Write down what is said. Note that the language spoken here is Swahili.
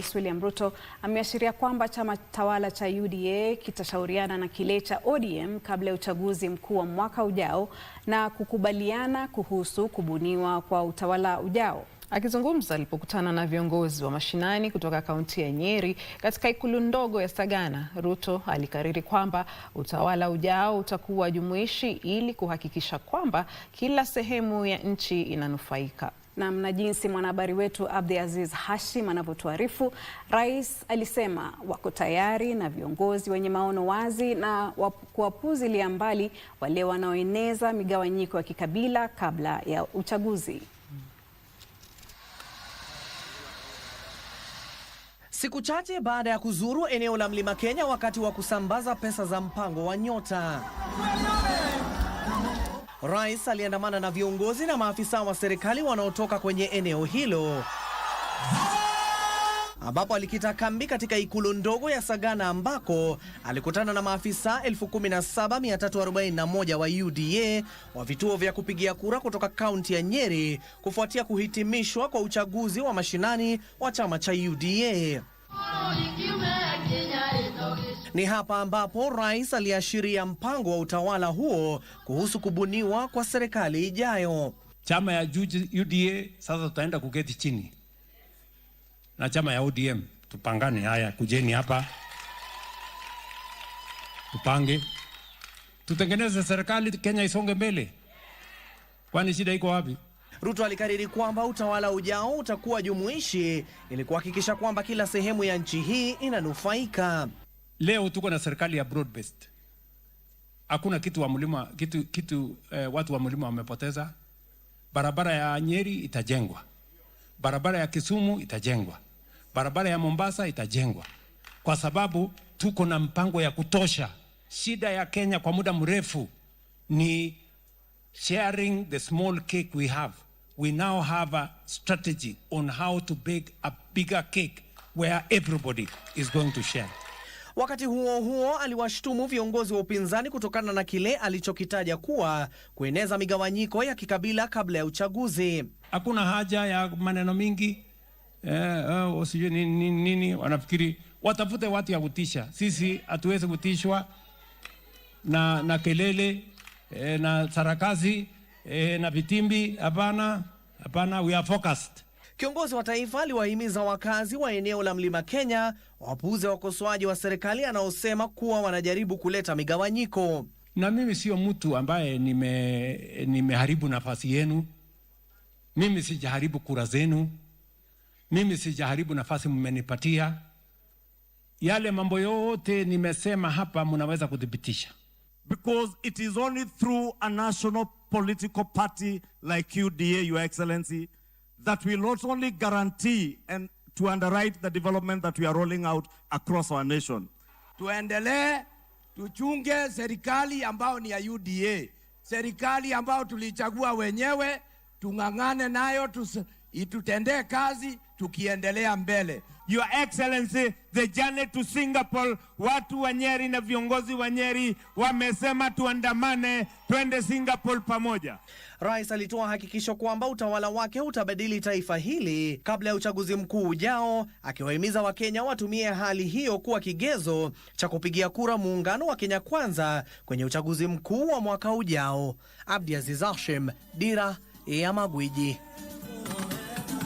Rais William Ruto ameashiria kwamba chama tawala cha UDA kitashauriana na kile cha ODM kabla ya uchaguzi mkuu wa mwaka ujao na kukubaliana kuhusu kubuniwa kwa utawala ujao. Akizungumza alipokutana na viongozi wa mashinani kutoka kaunti ya Nyeri katika ikulu ndogo ya Sagana, Ruto alikariri kwamba utawala ujao utakuwa jumuishi ili kuhakikisha kwamba kila sehemu ya nchi inanufaika. Na jinsi mwanahabari wetu Abdiaziz Hashim anavyotuarifu, rais alisema wako tayari na viongozi wenye maono wazi na kuwapuzilia mbali wale wanaoeneza migawanyiko ya kikabila kabla ya uchaguzi. Siku chache baada ya kuzuru eneo la Mlima Kenya wakati wa kusambaza pesa za mpango wa Nyota, rais aliandamana na viongozi na maafisa wa serikali wanaotoka kwenye eneo hilo, ambapo alikita kambi katika ikulu ndogo ya Sagana ambako alikutana na maafisa 17,341 wa UDA wa vituo vya kupigia kura kutoka kaunti ya Nyeri kufuatia kuhitimishwa kwa uchaguzi wa mashinani wa chama cha UDA. Ni hapa ambapo rais aliashiria mpango wa utawala huo kuhusu kubuniwa kwa serikali ijayo. Chama ya UDA sasa tutaenda kuketi chini na chama ya ODM, tupangane. Haya, kujeni hapa tupange, tutengeneze serikali, Kenya isonge mbele. Kwani shida iko wapi? Ruto alikariri kwamba utawala ujao utakuwa jumuishi ili kuhakikisha kwamba kila sehemu ya nchi hii inanufaika. Leo tuko na serikali ya broad based. Hakuna kitu wa mlima watu wa mlima wamepoteza. Barabara ya Nyeri itajengwa. Barabara ya Kisumu itajengwa. Barabara ya Mombasa itajengwa. Kwa sababu tuko na mpango ya kutosha. Shida ya Kenya kwa muda mrefu ni sharing the small cake we have. We now have a strategy on how to bake a bigger cake where everybody is going to share. Wakati huo huo, aliwashtumu viongozi wa upinzani kutokana na kile alichokitaja kuwa kueneza migawanyiko ya kikabila kabla ya uchaguzi. Hakuna haja ya maneno mingi. Usijue nini wanafikiri watafute watu ya kutisha. Sisi hatuwezi kutishwa na kelele na sarakazi na vitimbi. Hapana, we are focused. Kiongozi wa taifa aliwahimiza wakazi wa eneo la Mlima Kenya wapuuze wakosoaji wa serikali anaosema kuwa wanajaribu kuleta migawanyiko. Na mimi sio mtu ambaye nimeharibu nafasi yenu. Mimi sijaharibu kura zenu. Mimi sijaharibu nafasi mmenipatia. Yale mambo yote nimesema hapa mnaweza kudhibitisha. Because it is only through a national political party like UDA, Your Excellency, that will not only guarantee and to underwrite the development that we are rolling out across our nation. Tuendelee, tuchunge serikali ambao ni ya UDA. Serikali ambao tulichagua wenyewe, tungangane nayo, itutendee kazi, tukiendelea mbele. Your Excellency, the journey to Singapore, watu wa Nyeri na viongozi wa Nyeri wamesema tuandamane, twende Singapore pamoja. Rais alitoa hakikisho kwamba utawala wake utabadili taifa hili kabla ya uchaguzi mkuu ujao, akiwahimiza Wakenya watumie hali hiyo kuwa kigezo cha kupigia kura muungano wa Kenya Kwanza kwenye uchaguzi mkuu wa mwaka ujao. Abdiaziz Hashim, Dira ya Magwiji.